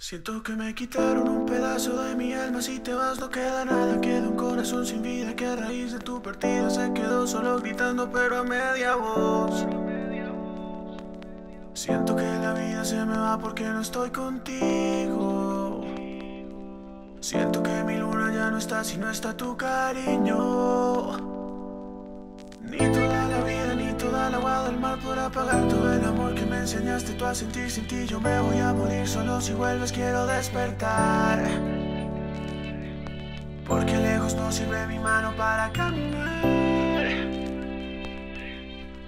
Siento que me quitaron un pedazo de mi alma. Si te vas no queda nada, queda un corazón sin vida que a raíz de tu partida se quedó solo gritando pero a media voz. Siento que la vida se me va porque no estoy contigo. Siento que mi luna ya no está si no está tu cariño. Ni toda la vida ni toda la agua del mar podrá pagar todo el amor que me enseñaste tú a sentir sin ti. Yo me voy a morir solo si vuelves, quiero despertar. Porque lejos no sirve mi mano para caminar.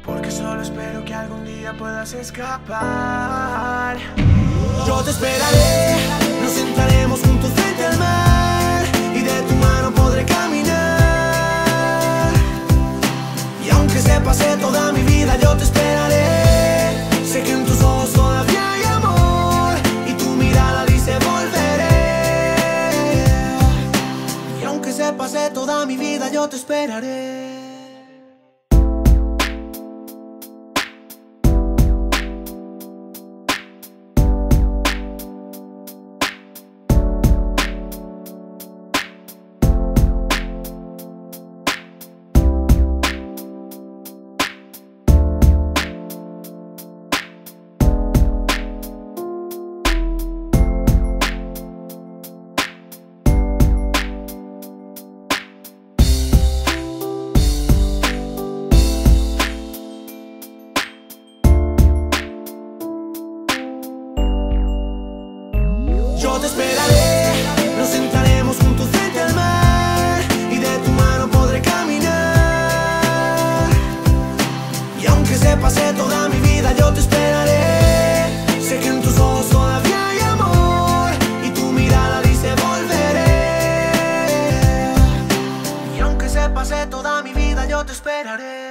Porque solo espero que algún día puedas escapar. Yo te esperaré, nos sentaremos juntos frente al mar y de tu mano podré caminar. Y aunque se pase toda mi vida, yo te esperaré. Sé que en tus ojos todavía hay amor y tu mirada dice volveré. Y aunque se pase toda mi vida, yo te esperaré. Yo te esperaré, nos sentaremos juntos frente al mar y de tu mano podré caminar. Y aunque se pase toda mi vida, yo te esperaré. Sé que en tus ojos todavía hay amor y tu mirada dice volveré. Y aunque se pase toda mi vida, yo te esperaré.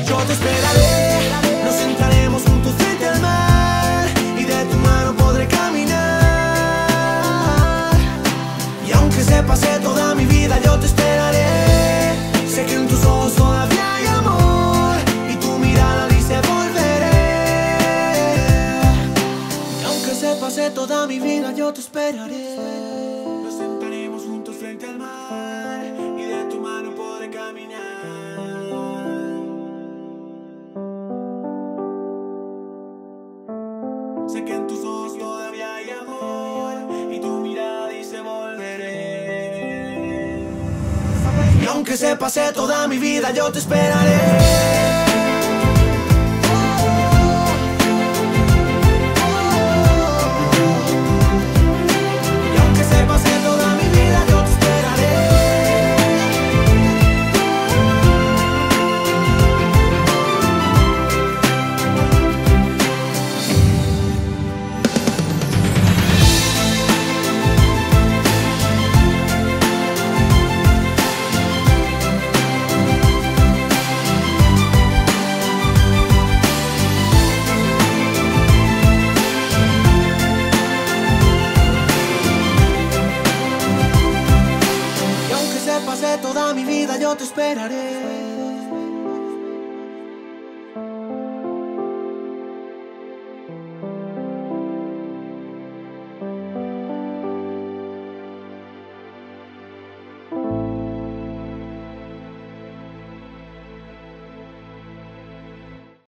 Yo te esperaré, nos sentaremos juntos frente al mar y de tu mano podré caminar. Y aunque se pase toda mi vida, yo te esperaré. Sé que en tus ojos todavía hay amor y tu mirada dice volveré. Y aunque se pase toda mi vida, yo te esperaré. Nos sentaremos juntos frente al mar y de tu mano podré caminar. Sé que en tus ojos todavía hay amor y tu mirada dice volveré. Y aunque se pase toda mi vida, yo te esperaré. Toda mi vida yo te esperaré.